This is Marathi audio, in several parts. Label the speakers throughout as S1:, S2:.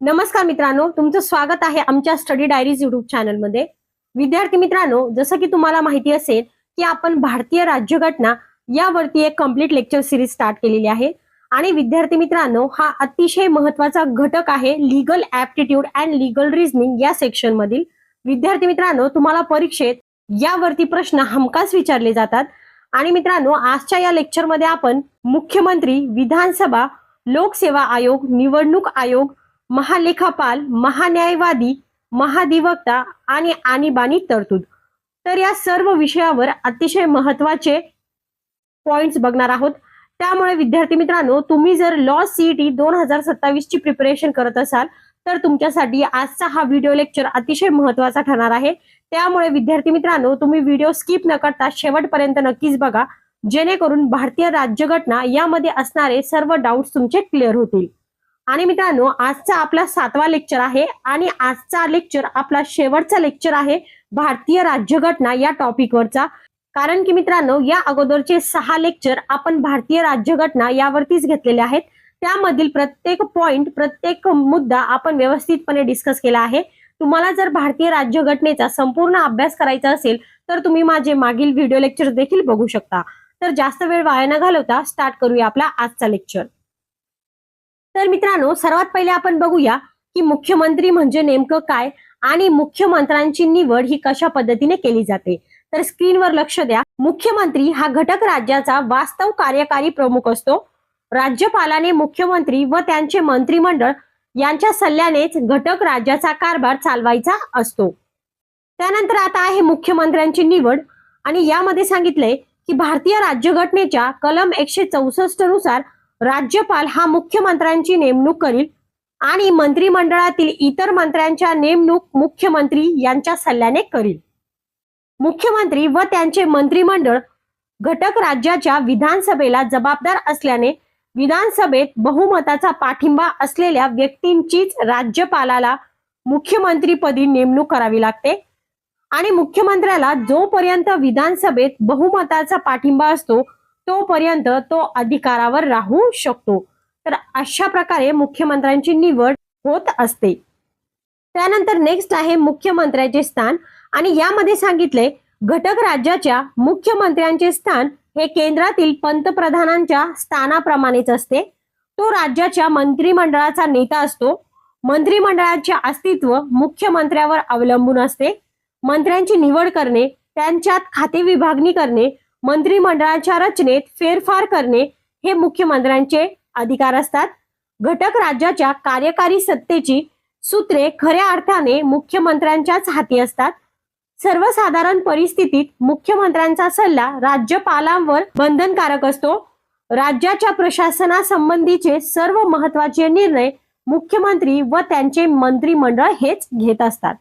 S1: नमस्कार मित्रांनो, तुमचं स्वागत आहे आमच्या स्टडी डायरीज युट्यूब चॅनलमध्ये। विद्यार्थी मित्रांनो, जसं की तुम्हाला माहिती असेल की आपण भारतीय राज्यघटना यावरती एक कंप्लीट लेक्चर सिरीज स्टार्ट केलेली आहे। आणि विद्यार्थी मित्रांनो, हा अतिशय महत्त्वाचा घटक आहे legal aptitude and legal reasoning या सेक्शन मधील। विद्यार्थी मित्रांनो, तुम्हाला परीक्षेत यावरती प्रश्न हमखास विचारले जातात। आणि मित्रांनो, आजच्या या लेक्चर मध्ये आपण मुख्यमंत्री, विधानसभा, लोकसेवा आयोग, निवडणूक आयोग, महालेखापाल, महान्यायवादी, महाधिवक्ता आणि आणीबाणी तरतूद, तर या सर्व विषयावर अतिशय महत्त्वाचे पॉइंट्स बघणार आहोत। त्यामुळे विद्यार्थी मित्रांनो, तुम्ही जर लॉ सीईटी 2027 ची प्रिपरेशन करत असाल तर तुमच्यासाठी आजचा हा व्हिडिओ लेक्चर अतिशय महत्त्वाचा ठरणार आहे। त्यामुळे विद्यार्थी मित्रांनो, तुम्ही व्हिडिओ स्किप न करता शेवटपर्यंत नक्कीच बघा, जेणेकरून भारतीय राज्यघटना यामध्ये असणारे सर्व डाउट्स तुमचे क्लिअर होतील। आणि मित्रांनो, आजचा आपला 7वा लेक्चर आहे आणि आजचा लेक्चर आपला शेवटचा लेक्चर आहे भारतीय राज्यघटना या टॉपिकवरचा। कारण की मित्रांनो, या अगोदरचे 6 लेक्चर आपण भारतीय राज्यघटना यावरतीच घेतलेले आहेत। त्यामधील प्रत्येक पॉइंट, प्रत्येक मुद्दा आपण व्यवस्थितपणे डिस्कस केला आहे। तुम्हाला जर भारतीय राज्यघटनेचा संपूर्ण अभ्यास करायचा असेल तर तुम्ही माझे मागील व्हिडिओ लेक्चर देखील बघू शकता। तर जास्त वेळ वाया न घालवता स्टार्ट करूया आपला आजचा लेक्चर। तर मित्रांनो, सर्वात पहिले आपण बघूया की मुख्यमंत्री म्हणजे नेमकं काय आणि मुख्यमंत्र्यांची निवड ही कशा पद्धतीने केली जाते। तर स्क्रीनवर लक्ष द्या। मुख्यमंत्री हा घटक राज्याचा वास्तव कार्यकारी प्रमुख असतो। राज्यपालाने मुख्यमंत्री व त्यांचे मंत्रिमंडळ यांच्या सल्ल्यानेच घटक राज्याचा कारभार चालवायचा असतो। त्यानंतर आता आहे मुख्यमंत्र्यांची निवड आणि यामध्ये सांगितलंय की भारतीय राज्यघटनेच्या कलम 164 नुसार राज्यपाल हा मुख्यमंत्र्यांची नेमणूक करील आणि मंत्रिमंडळातील इतर मंत्र्यांच्या नेमणूक मुख्यमंत्री यांच्या सल्ल्याने करील। मुख्यमंत्री व त्यांचे मंत्रिमंडळ घटक राज्याच्या विधानसभेला जबाबदार असल्याने विधानसभेत बहुमताचा पाठिंबा असलेल्या व्यक्तींचीच राज्यपालाला मुख्यमंत्रीपदी नेमणूक करावी लागते। आणि मुख्यमंत्र्याला जोपर्यंत विधानसभेत बहुमताचा पाठिंबा असतो तोपर्यंत तो अधिकारावर राहू शकतो। तर अशा प्रकारे मुख्यमंत्र्यांची निवड होत असते। त्यानंतर नेक्स्ट आहे मुख्यमंत्र्याचे स्थान आणि यामध्ये सांगितले घटक राज्याच्या मुख्यमंत्र्यांचे स्थान हे केंद्रातील पंतप्रधानांच्या स्थानाप्रमाणेच असते। तो राज्याच्या मंत्रिमंडळाचा नेता असतो। मंत्रिमंडळाचे अस्तित्व मुख्यमंत्र्यावर अवलंबून असते। मंत्र्यांची निवड करणे, त्यांच्यात खाते विभागणी करणे, मंत्रिमंडळाच्या रचनेत फेरफार करणे हे मुख्यमंत्र्यांचे अधिकार असतात। घटक राज्याच्या कार्यकारी सत्तेची सूत्रे खऱ्या अर्थाने मुख्यमंत्र्यांच्याच हाती असतात। सर्वसाधारण परिस्थितीत मुख्यमंत्र्यांचा सल्ला राज्यपालांवर बंधनकारक असतो। राज्याच्या प्रशासनासंबंधीचे सर्व महत्त्वाचे निर्णय मुख्यमंत्री व त्यांचे मंत्रिमंडळ हेच घेत असतात।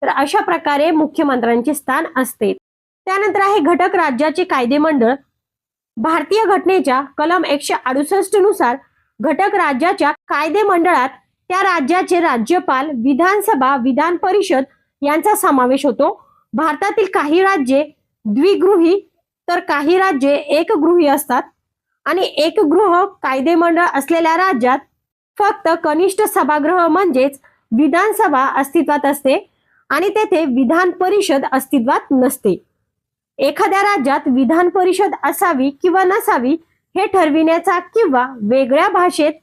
S1: तर अशा प्रकारे मुख्यमंत्र्यांचे स्थान असते। त्यानंतर आहे घटक राज्याचे कायदेमंडळ। भारतीय घटनेच्या कलम 168 नुसार घटक राज्याच्या कायदेमंडळात त्या राज्याचे राज्यपाल, विधानसभा, विधान परिषद यांचा समावेश होतो। भारतातील काही राज्ये द्विगृही तर काही राज्ये एकगृही असतात आणि एकगृह कायदेमंडळ असलेल्या राज्यात फक्त कनिष्ठ सभागृह म्हणजेच विधानसभा अस्तित्वात असते आणि तेथे विधान परिषद अस्तित्वात नसते। एखाद्या राज्यात विधान परिषद असावी किंवा नसावी हे ठरविण्याचा किंवा वेगळ्या भाषेत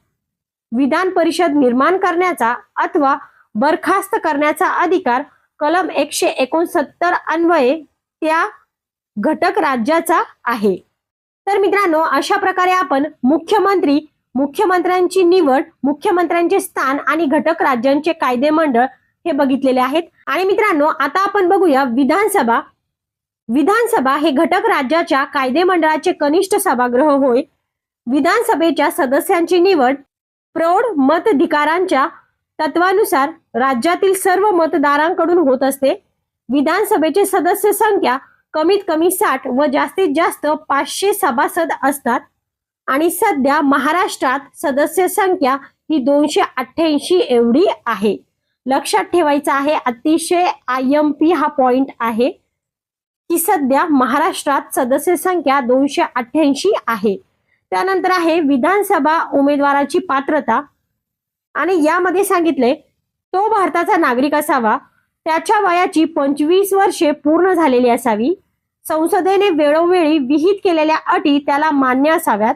S1: विधान परिषद निर्माण करण्याचा अथवा बरखास्त करण्याचा अधिकार कलम 169 अन्वये त्या घटक राज्याचा आहे। तर मित्रांनो, अशा प्रकारे आपण मुख्यमंत्री, मुख्यमंत्र्यांची निवड, मुख्यमंत्र्यांचे स्थान आणि घटक राज्यांचे कायदेमंडळ हे बघितलेले आहेत। आणि मित्रांनो, आता आपण बघूया विधानसभा। विधानसभा हे घटक राज्याच्या कायदेमंडळाचे कनिष्ठ सभागृह होय। विधानसभेच्या सदस्यांची निवड प्रौढ मताधिकारांच्या तत्वानुसार राज्यातील सर्व मतदारांकडून होत असते। विधानसभेचे सदस्य संख्या कमीत कमी 60 व जास्तीत जास्त 500 सभासद असतात आणि सध्या महाराष्ट्रात सदस्य संख्या ही 288 एवढी आहे। लक्षात ठेवायचा आहे, अतिशय IMP हा पॉइंट आहे की सध्या महाराष्ट्रात सदस्य संख्या 288 आहे। त्यानंतर आहे विधानसभा उमेदवाराची पात्रता। आणि यामध्ये सांगितले तो भारताचा नागरिक असावा, त्याच्या वयाची 25 वर्षे पूर्ण झालेली असावी, संसदेने वेळोवेळी विहित केलेल्या अटी त्याला मान्य असाव्यात,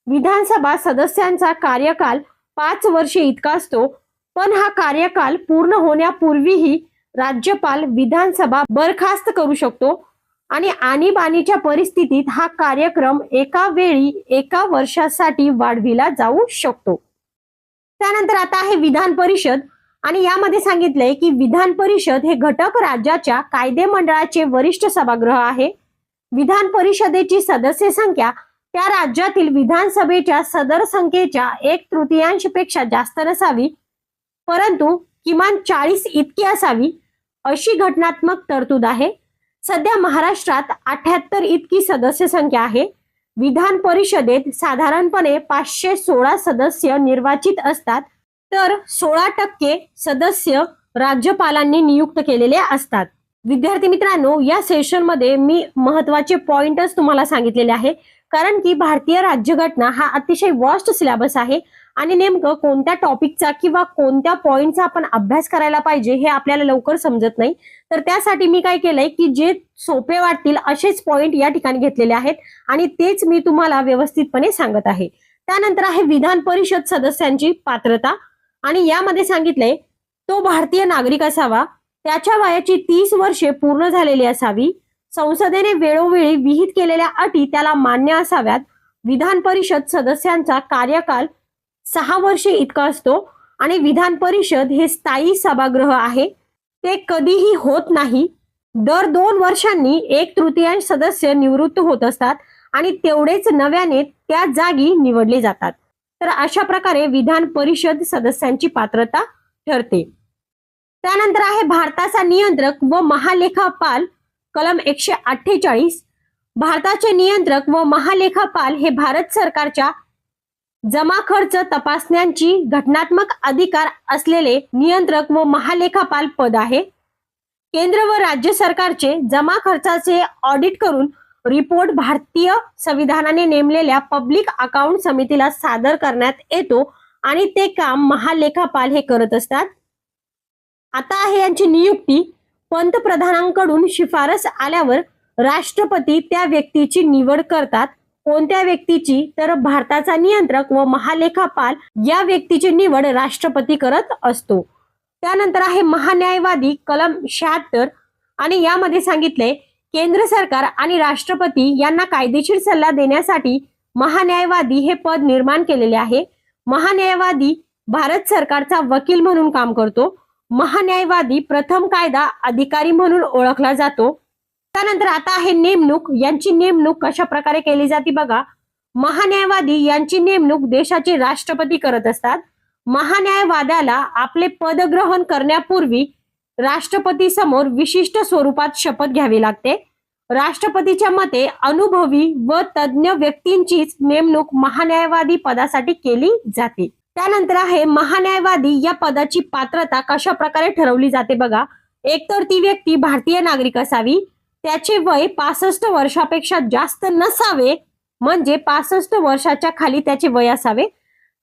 S1: विधानसभा सदस्यांचा कार्यकाल 5 वर्षे इतका असतो, पण हा कार्यकाल पूर्ण होण्यापूर्वीही राज्यपाल विधानसभा बरखास्त करू शकतो आणि आणीबाणीच्या परिस्थितीत हा कार्यक्रम एका वेळी 1 वर्षासाठी वाढविला जाऊ शकतो. त्यानंतर आता आहे विधान परिषद आणि यामध्ये सांगितलंय की विधान परिषद हे घटक राज्याच्या कायदे मंडळाचे वरिष्ठ सभागृह आहे. विधान परिषदेची सदस्य संख्या त्या राज्यातील विधानसभेच्या सदर संख्येच्या 1/3 पेक्षा जास्त नसावी, परंतु किमान 40 इतकी असावी अशी घटनात्मक तरतूद आहे. सध्या महाराष्ट्रात 78 इतकी सदस्य संख्या आहे. विधान परिषदेत साधारणपणे 516 सदस्य निर्वाचित असतात, तर 16% सदस्य राज्यपालांनी नियुक्त केलेले असतात. विद्यार्थी मित्रांनो, या सेशनमध्ये मी महत्त्वाचे पॉइंटच तुम्हाला सांगितलेले आहे, कारण की भारतीय राज्यघटना हा अतिशय वास्ट सिलेबस आहे आणि नेमकं कोणत्या टॉपिकचा किंवा कोणत्या पॉइंटचा आपण अभ्यास करायला पाहिजे हे आपल्याला लवकर समजत नाही. तर त्यासाठी मी काय केलंय की जे सोपे वाटतील असेच पॉइंट या ठिकाणी घेतलेले आहेत आणि तेच मी तुम्हाला व्यवस्थितपणे सांगत आहे. त्यानंतर आहे विधान परिषद सदस्यांची पात्रता आणि यामध्ये सांगितलंय तो भारतीय नागरिक असावा, त्याच्या वयाची 30 वर्षे पूर्ण झालेली असावी, संसदेने वेळोवेळी विहित केलेल्या अटी त्याला मान्य असाव्यात, विधान परिषद सदस्यांचा कार्यकाल 6 वर्षे इतका असतो आणि विधान परिषद हे स्थायी सभागृह आहे, ते कधीही होत नाही. दर 2 वर्षांनी 1/3 सदस्य निवृत्त होत असतात आणि तेवढेच नव्याने त्या जागी निवडले जातात. तर अशा प्रकारे विधान परिषद सदस्यांची पात्रता ठरते. त्यानंतर आहे भारताचा नियंत्रक व महालेखापाल कलम 148. भारताचे नियंत्रक व महालेखापाल हे भारत सरकारच्या जमा खर्च तपासण्यांची घटनात्मक अधिकार असलेले नियंत्रक व महालेखापाल पद आहे. केंद्र व राज्य सरकारचे जमा खर्चाचे ऑडिट करून रिपोर्ट भारतीय संविधानाने नेमलेल्या पब्लिक अकाउंट समितीला सादर करण्यात येतो आणि ते काम महालेखापाल हे करत असतात. आता आहे यांची नियुक्ती. पंतप्रधानांकडून शिफारस आल्यावर राष्ट्रपती त्या व्यक्तीची निवड करतात. कोणत्या व्यक्तीची? तर भारताचा नियंत्रक व महालेखापाल या व्यक्तीची निवड राष्ट्रपती करत असतो. त्यानंतर आहे महान्यायवादी कलम 76 आणि यामध्ये सांगितले केंद्र सरकार आणि राष्ट्रपती यांना कायदेशीर सल्ला देण्यासाठी महान्यायवादी हे पद निर्माण केलेले आहे. महान्यायवादी भारत सरकारचा वकील म्हणून काम करतो. महान्यायवादी प्रथम कायदा अधिकारी म्हणून ओळखला जातो. त्यानंतर आता आहे नेमणूक. यांची नेमणूक कशा प्रकारे केली जाते बघा. महान्यायवादी यांची नेमणूक देशाचे राष्ट्रपती करत असतात. महान्यायवाद्याला आपले पद ग्रहण करण्यापूर्वी राष्ट्रपती समोर विशिष्ट स्वरूपात शपथ घ्यावी लागते. राष्ट्रपतीच्या मते अनुभवी व तज्ञ व्यक्तींचीच नेमणूक महान्यायवादी पदासाठी केली जाते. त्यानंतर आहे महान्यायवादी या पदाची पात्रता कशा प्रकारे ठरवली जाते बघा. एकतर ती व्यक्ती भारतीय नागरिक असावी, त्याचे वय 65 वर्षापेक्षा जास्त नसावे, म्हणजे 65 वर्षाच्या खाली त्याचे वय असावे.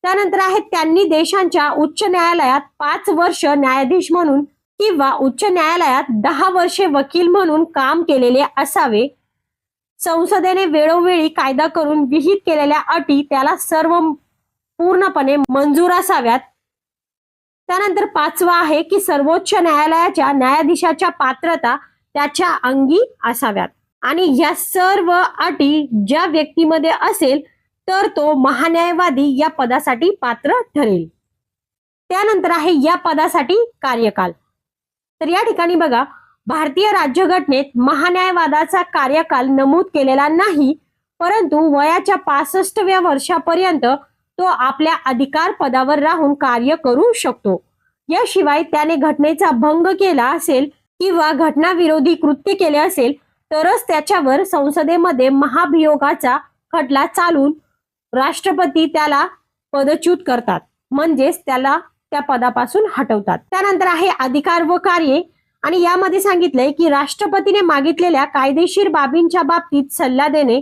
S1: त्यानंतर आहे त्यांनी देशांच्या उच्च न्यायालयात 5 वर्ष न्यायाधीश म्हणून किंवा उच्च न्यायालयात 10 वर्षे वकील म्हणून काम केलेले असावे. संसदेने वेळोवेळी कायदा करून विहित केलेल्या अटी त्याला सर्व पूर्णपणे मंजूर असाव्यात. त्यानंतर 5वा आहे की सर्वोच्च न्यायालयाच्या न्यायाधीशाच्या पात्रता त्याच्या अंगी असाव्यात आणि या सर्व अटी ज्या व्यक्तीमध्ये असेल तर तो महान्यायवादी या पदासाठी पात्र ठरेल. त्यानंतर आहे या पदासाठी कार्यकाल. तर या ठिकाणी बघा, भारतीय राज्यघटनेत महान्यायवादाचा कार्यकाल नमूद केलेला नाही, परंतु वयाच्या 65व्या वर्षापर्यंत तो आपल्या अधिकार पदावर राहून कार्य करू शकतो. याशिवाय त्याने घटनेचा भंग केला असेल किंवा घटनाविरोधी कृत्य केले असेल तरच त्याच्यावर संसदेमध्ये महाभियोगाचा खटला चालून राष्ट्रपती त्याला पदच्युत करतात, म्हणजेच त्याला त्या पदापासून हटवतात. त्यानंतर आहे अधिकार व कार्ये आणि यामध्ये सांगितलंय की राष्ट्रपतीने मागितलेल्या कायदेशीर बाबींच्या बाबतीत सल्ला देणे,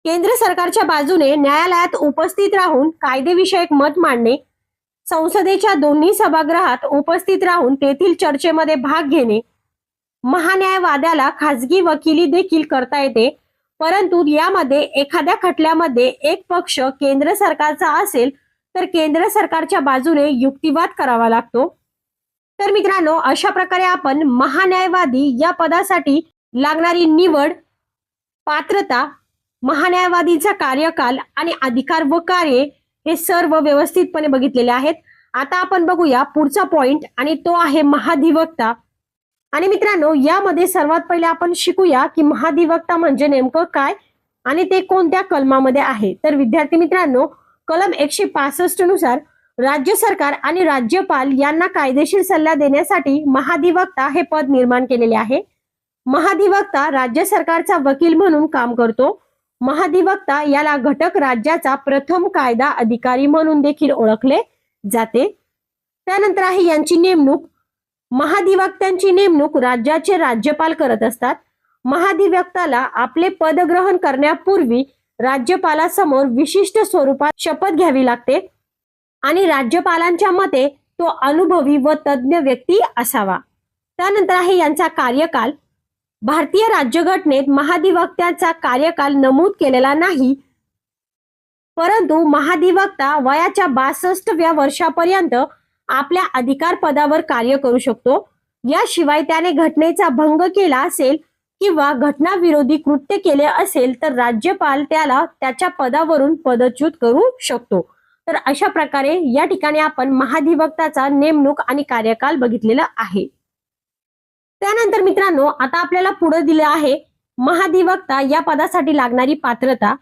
S1: केंद्र सरकारच्या बाजूने न्यायालयात उपस्थित राहून कायदेविषयक मत मांडणे, संसदेच्या दोन्ही सभागृहात उपस्थित राहून तेथील चर्चेमध्ये भाग घेणे, महान्यायवाद्याला खासगी वकिली देखील करता येते, परंतु यामध्ये एखाद्या खटल्यामध्ये एक पक्ष केंद्र सरकारचा असेल तर केंद्र सरकारच्या बाजूने युक्तिवाद करावा लागतो। तर मित्रांनो, अशा प्रकारे आपण महान्यायवादी या पदासाठी लागणारी निवड, पात्रता, महान्यायवादीचा कार्यकाल आणि अधिकार व कार्ये हे सर्व व्यवस्थितपणे बघितलेले आहेत। आता आपण बघूया पुढचा पॉइंट आणि तो आहे महाधिवक्ता। आणि मित्रांनो, यामध्ये सर्वात पहिले आपण शिकूया की महाधिवक्ता म्हणजे नेमकं काय आणि ते कोणत्या कलमामध्ये आहे। तर विद्यार्थी मित्रांनो, कलम 165 नुसार राज्य सरकार आणि राज्यपाल यांना कायदेशीर सल्ला देण्यासाठी महाधिवक्ता हे पद निर्माण केलेले आहे। महाधिवक्ता राज्य सरकारचा वकील म्हणून काम करतो। महाधिवक्ता याला घटक राज्याचा प्रथम कायदा अधिकारी म्हणून देखील ओळखले जाते। त्यानंतर आहे यांची नेमणूक। महाधिवक्त्यांची नेमणूक राज्याचे राज्यपाल करत असतात। महाधिवक्ताला आपले पद ग्रहण करण्यापूर्वी राज्यपालासमोर विशिष्ट स्वरूपात शपथ घ्यावी लागते आणि राज्यपालांच्या मते तो अनुभवी व तज्ञ व्यक्ती असावा। त्यानंतर आहे यांचा कार्यकाल। भारतीय राज्यघटनेत महाधिवक्त्याचा कार्यकाल नमूद केलेला नाही, परंतु महाधिवक्ता वयाच्या 62व्या वर्षापर्यंत आपल्या अधिकार पदावर कार्य करू शकतो। याशिवाय त्याने घटनेचा भंग केला असेल किंवा घटनाविरोधी कृत्य केले असेल तर राज्यपाल त्याला त्याच्या पदावरून पदच्युत करू शकतो। तर अशा प्रकारे या ठिकाणी आपण महाधिवक्ताचा नेमणूक आणि कार्यकाल बघितलेला आहे। त्यानंतर मित्रांनो, आता आपल्याला पुढे दिले आहे महाधिवक्ता या पदासाठी लागणारी पात्रता।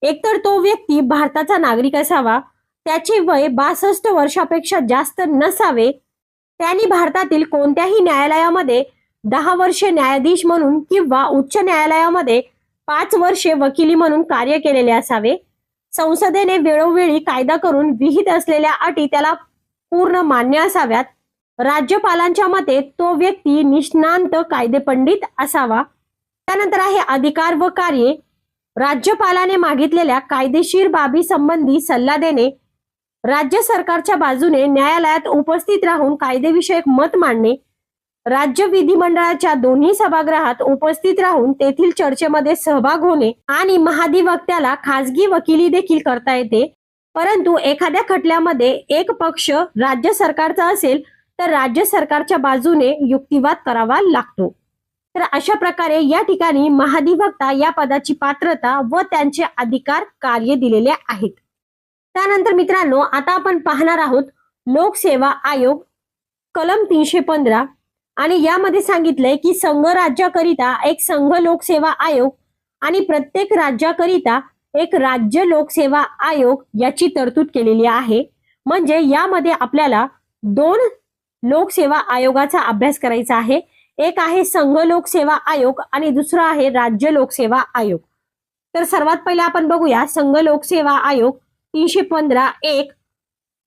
S1: एकतर तो व्यक्ती भारताचा नागरिक असावा, त्याचे वय 62 वर्षापेक्षा जास्त नसावे, त्यांनी भारतातील कोणत्याही न्यायालयामध्ये 10 वर्षे न्यायाधीश म्हणून किंवा उच्च न्यायालयामध्ये 5 वर्षे वकिली म्हणून कार्य केलेले असावे, संसदेने वेळोवेळी कायदा करून विहित असलेल्या अटी त्याला पूर्ण मान्य असाव्यात, राज्यपालांच्या मते तो व्यक्ती निष्णांत कायदेपंडित असावा। त्यानंतर आहे अधिकार व कार्ये। राज्यपालाने मागितलेल्या कायदेशीर बाबी संबंधी सल्ला देणे, राज्य सरकारच्या बाजूने न्यायालयात उपस्थित राहून कायदेविषयक मत मांडणे, राज्य विधिमंडळाच्या दोन्ही सभागृहात उपस्थित राहून तेथील चर्चेमध्ये सहभाग होणे आणि महाधिवक्त्याला खासगी वकिली देखील करता येते, परंतु एखाद्या खटल्यामध्ये एक पक्ष राज्य सरकारचा असेल तर राज्य सरकारच्या बाजूने युक्तिवाद करावा लागतो। तर अशा प्रकारे या ठिकाणी महाधिवक्ता या पदाची पात्रता व त्यांचे अधिकार कार्य दिलेले आहेत। त्यानंतर मित्रांनो, आता आपण पाहणार आहोत लोकसेवा आयोग कलम 315 आणि यामध्ये सांगितलंय की संघ राज्याकरिता एक संघ लोकसेवा आयोग आणि प्रत्येक राज्याकरिता एक राज्य लोकसेवा आयोग याची तरतूद केलेली आहे। म्हणजे यामध्ये आपल्याला 2 लोकसेवा आयोगाचा अभ्यास करायचा आहे। एक आहे संघ लोकसेवा आयोग आणि दुसरा आहे राज्य लोकसेवा आयोग। तर सर्वात पहिले आपण बघूया संघ लोकसेवा आयोग 315(1)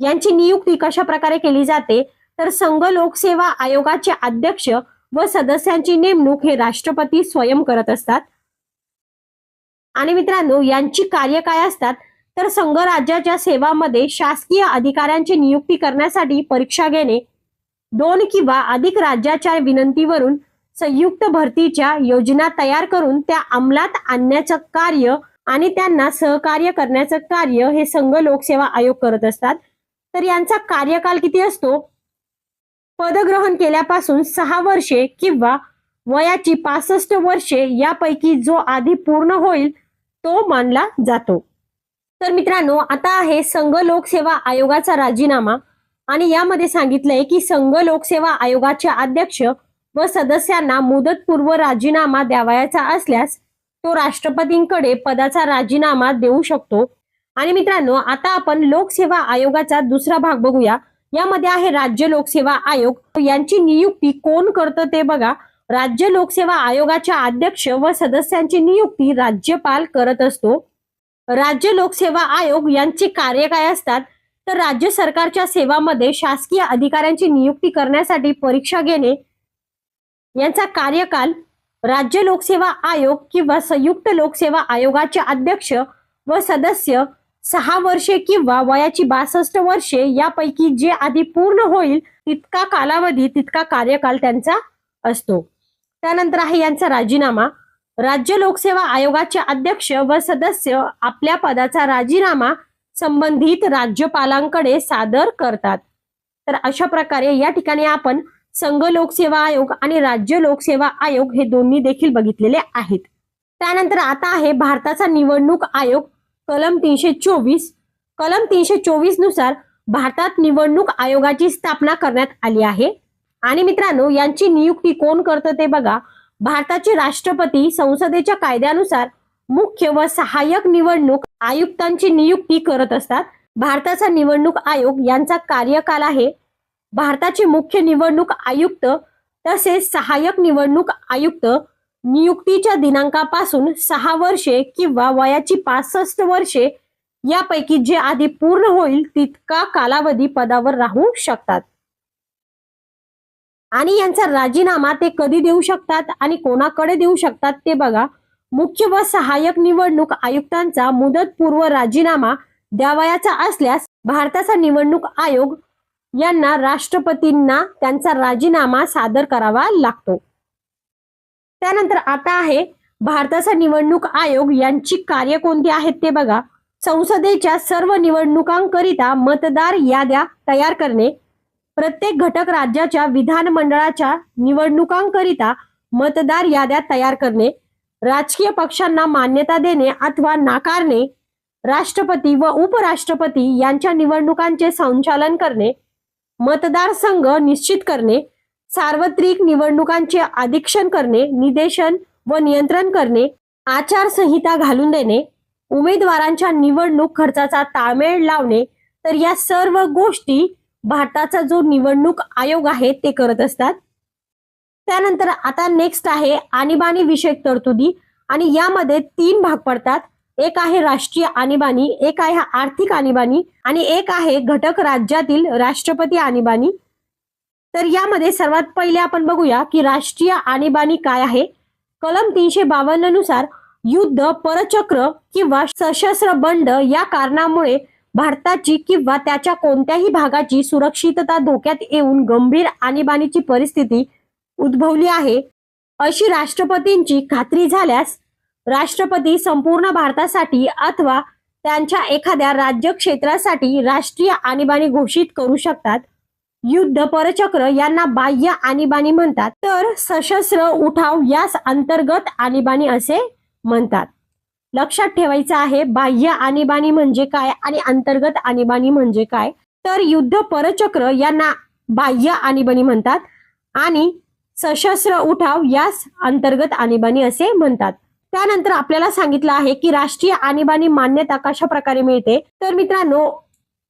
S1: यांची नियुक्ती कशा प्रकारे केली जाते। तर संघ लोकसेवा आयोगाचे अध्यक्ष व सदस्यांची नेमणूक हे राष्ट्रपती स्वयं करत असतात। आणि मित्रांनो, यांची कार्य काय असतात तर संघ राज्याच्या सेवामध्ये शासकीय अधिकाऱ्यांची नियुक्ती करण्यासाठी परीक्षा घेणे, 2 किंवा अधिक राज्याच्या विनंतीवरून संयुक्त भरतीच्या योजना तयार करून त्या अंमलात आणण्याचं कार्य आणि त्यांना सहकार्य करण्याचं कार्य हे संघ लोकसेवा आयोग करत असतात। तर यांचा कार्यकाल किती असतो? पदग्रहण केल्यापासून 6 वर्षे किंवा वयाची 65 वर्षे यापैकी जो आधी पूर्ण होईल तो मानला जातो। तर मित्रांनो, आता आहे संघ लोकसेवा आयोगाचा राजीनामा आणि यामध्ये सांगितलंय की संघ लोकसेवा आयोगाचे अध्यक्ष व सदस्यांना मुदतपूर्व राजीनामा द्यावयाचा असल्यास तो राष्ट्रपतींकडे पदाचा राजीनामा देऊ शकतो। आणि मित्रांनो, आता आपण लोकसेवा आयोगाचा दुसरा भाग बघूया। यामध्ये आहे राज्य लोकसेवा आयोग। यांची नियुक्ती कोण करतं ते बघा। राज्य लोकसेवा आयोगाच्या अध्यक्ष व सदस्यांची नियुक्ती राज्यपाल करत असतो। राज्य लोकसेवा आयोग यांचे कार्य काय असतात तर राज्य सरकारच्या सेवामध्ये शासकीय अधिकाऱ्यांची नियुक्ती करण्यासाठी परीक्षा घेणे, यांचा कार्यकाल राज्य लोकसेवा आयोग किंवा संयुक्त लोकसेवा आयोगाचे अध्यक्ष व सदस्य 6 वर्षे किंवा वयाची 62 वर्षे यापैकी जे आधी पूर्ण होईल तितका कालावधी, तितका कार्यकाल त्यांचा असतो. त्यानंतर आहे यांचा राजीनामा. राज्य लोकसेवा आयोगाचे अध्यक्ष व सदस्य आपल्या पदाचा राजीनामा संबंधित राज्यपालांकडे सादर करतात. तर अशा प्रकारे या ठिकाणी आपण संघ लोकसेवा आयोग आणि राज्य लोकसेवा आयोग हे दोन्ही देखील बघितलेले आहेत. त्यानंतर आता आहे भारताचा निवडणूक आयोग. कलम 324. कलम 324 नुसार भारतात निवडणूक आयोगाची स्थापना करण्यात आली आहे. आणि मित्रांनो, यांची नियुक्ती कोण करतं ते बघा. भारताचे राष्ट्रपती संसदेच्या कायद्यानुसार मुख्य व सहाय्यक निवडणूक आयुक्तांची नियुक्ती करत असतात. भारताचा निवडणूक आयोग यांचा कार्यकाल आहे. भारताचे मुख्य निवडणूक आयुक्त तसेच सहाय्यक निवडणूक आयुक्त नियुक्तीच्या दिनांकापासून 6 वर्षे किंवा वयाची 65 वर्षे यापैकी जे आधी पूर्ण होईल तितका कालावधी पदावर राहू शकतात. आणि यांचा राजीनामा ते कधी देऊ शकतात आणि कोणाकडे देऊ शकतात ते बघा. मुख्य व सहाय्यक निवडणूक आयुक्तांचा मुदतपूर्व राजीनामा द्यावयाचा असल्यास भारताचा निवडणूक आयोग यांना राष्ट्रपतींना त्यांचा राजीनामा सादर करावा लागतो. त्यानंतर आता आहे भारताचा निवडणूक आयोग यांची कार्य कोणती आहेत ते बघा. संसदेच्या सर्व निवडणुकांकरिता मतदार याद्या तयार करणे, प्रत्येक घटक राज्याच्या विधानमंडळाच्या निवडणुकांकरिता मतदार याद्या तयार करणे, राजकीय पक्षांना मान्यता देणे अथवा नाकारणे, राष्ट्रपती व उपराष्ट्रपती यांच्या निवडणुकांचे संचालन करणे, मतदारसंघ निश्चित करणे, सार्वत्रिक निवडणुकांचे अधीक्षण करणे, निदेशन व नियंत्रण करणे, आचारसंहिता घालून देणे, उमेदवारांच्या निवडणूक खर्चाचा ताळमेळ लावणे. तर या सर्व गोष्टी भारताचा जो निवडणूक आयोग आहे ते करत असतात. त्यानंतर आता नेक्स्ट आहे आणीबाणी विषयक तरतुदी. आणि यामध्ये 3 भाग पडतात. एक आहे राष्ट्रीय आणीबाणी, एक आहे आर्थिक आणीबाणी आणि एक आहे घटक राज्यातील राष्ट्रपती आणीबाणी. तर यामध्ये सर्वात पहिले आपण बघूया की राष्ट्रीय आणीबाणी काय आहे. कलम 352 नुसार युद्ध, परचक्र किंवा सशस्त्र बंड या कारणामुळे भारताची किंवा त्याच्या कोणत्याही भागाची सुरक्षितता धोक्यात येऊन गंभीर आणीबाणीची परिस्थिती उद्भवली आहे अशी राष्ट्रपतींची खात्री झाल्यास राष्ट्रपती संपूर्ण भारतासाठी अथवा त्यांच्या एखाद्या राज्य क्षेत्रासाठी राष्ट्रीय आणीबाणी घोषित करू शकतात. युद्ध, परचक्र यांना बाह्य आणीबाणी म्हणतात, तर सशस्त्र उठाव यास अंतर्गत आणीबाणी असे म्हणतात. लक्षात ठेवायचं आहे बाह्य आणीबाणी म्हणजे काय आणि अंतर्गत आणीबाणी म्हणजे काय. तर युद्ध, परचक्र यांना बाह्य आणीबाणी म्हणतात आणि सशस्त्र उठाव यास अंतर्गत आणीबाणी असे म्हणतात. त्यानंतर आपल्याला सांगितलं आहे की राष्ट्रीय आणीबाणी मान्यता कशा प्रकारे मिळते. तर मित्रांनो,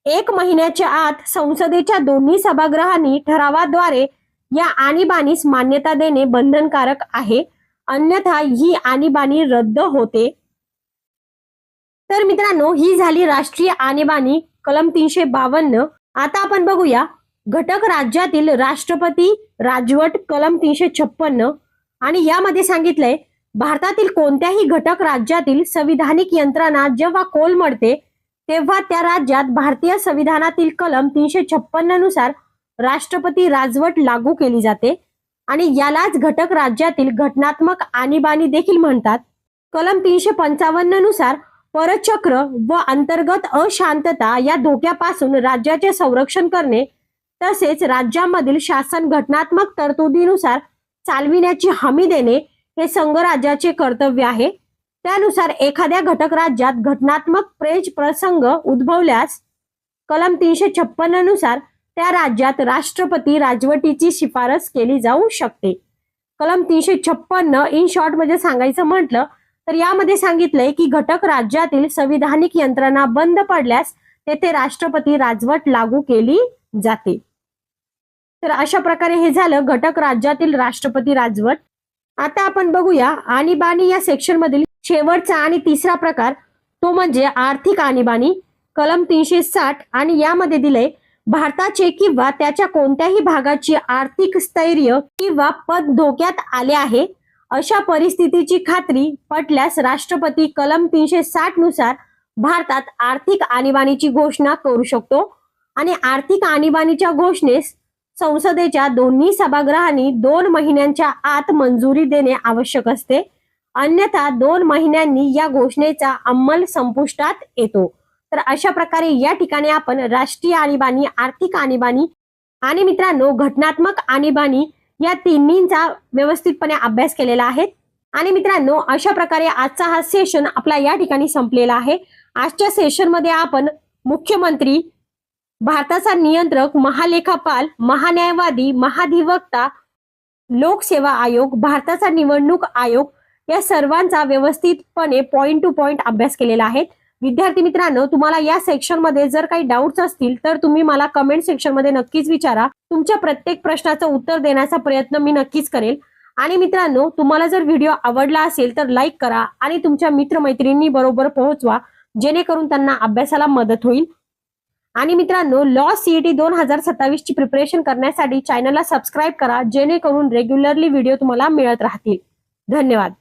S1: 1 महिन्याच्या आत संसदेच्या दोन्ही सभागृहांनी ठरावाद्वारे या आणीबाणीस मान्यता देणे बंधनकारक आहे, अन्यथा ही आणीबाणी रद्द होते. तर मित्रांनो, ही झाली राष्ट्रीय आणीबाणी कलम 352. आता आपण बघूया घटक राज्यातील राष्ट्रपती राजवट कलम 356. आणि यामध्ये सांगितलंय भारतातील कोणत्याही घटक राज्यातील संविधानिक यंत्रणा जेव्हा कोलमडते तेव्हा त्या राज्यात भारतीय संविधानातील कलम 356 नुसार राष्ट्रपती राजवट लागू केली जाते आणि यालाच घटक राज्यातील घटनात्मक आणीबाणी देखील म्हणतात. कलम 355 नुसार परचक्र व अंतर्गत अशांतता या धोक्यापासून राज्याचे संरक्षण करणे तसेच राज्यामधील शासन घटनात्मक तरतुदीनुसार चालविण्याची हमी देणे हे संघराज्याचे कर्तव्य आहे. त्यानुसार एखाद्या घटक राज्यात घटनात्मक प्रसंग उद्भवल्यास कलम 356 नुसार त्या राज्यात राष्ट्रपती राजवटीची शिफारस केली जाऊ शकते. कलम 356 इन शॉर्ट मध्ये सांगायचं म्हटलं तर यामध्ये सांगितलंय की घटक राज्यातील संविधानिक यंत्रणा बंद पडल्यास तेथे राष्ट्रपती राजवट लागू केली जाते. तर अशा प्रकारे हे झालं घटक राज्यातील राष्ट्रपती राजवट. आता आपण बघूया आणीबाणी या सेक्शन मधील शेवटचा आणि तिसरा प्रकार, तो म्हणजे आर्थिक आणीबाणी कलम 360. आणि यामध्ये दिले भारताचे किंवा त्याच्या कोणत्याही भागाची आर्थिक स्थैर्य किंवा पद धोक्यात आले आहे अशा परिस्थितीची खात्री पटल्यास राष्ट्रपती कलम 360 नुसार भारतात आर्थिक आणीबाणीची घोषणा करू शकतो आणि आर्थिक आणीबाणीच्या घोषणेस संसदेच्या दोन्ही सभागृहांनी 2 महिन्यांच्या आत मंजुरी देणे आवश्यक असते, अन्यथा 2 महिन्यांनी या घोषणेचा अंमल संपुष्टात येतो। तर अशा प्रकारे या ठिकाणी आपण राष्ट्रीय आणीबाणी, आर्थिक आणीबाणी आणि मित्रांनो घटनात्मक आणीबाणी या तिन्हींचा व्यवस्थितपणे अभ्यास केलेला आहे। आणि मित्रांनो अशा प्रकारे आजचा हा सेशन आपला या ठिकाणी संपलेला आहे। आजच्या सेशन मध्ये आपण मुख्यमंत्री, भारताचा नियंत्रक, महालेखापाल, महान्यायवादी, महाधिवक्ता, लोकसेवा आयोग, भारताचा निवडणूक आयोग या सर्वांचा व्यवस्थितपणे पॉइंट टू पॉइंट अभ्यास केलेला आहे। विद्यार्थी मित्रांनो, तुम्हाला या सेक्शन मध्ये जर काही डाऊट्स असतील तर तुम्ही मला कमेंट सेक्शन मध्ये नक्कीच विचारा। तुमच्या प्रत्येक प्रश्नाचं उत्तर देण्याचा प्रयत्न मी नक्कीच करेल। आणि मित्रांनो, तुम्हाला जर व्हिडिओ आवडला असेल तर लाईक करा आणि तुमच्या मित्रमैत्रिणी बरोबर पोहोचवा, जेणेकरून त्यांना अभ्यासाला मदत होईल। आणि मित्रांनो, लॉ सीईटी 2027 ची प्रिपरेशन करण्यासाठी चॅनलला सबस्क्राईब करा, जेणेकरून रेग्युलरली व्हिडिओ तुम्हाला मिळत राहतील। धन्यवाद।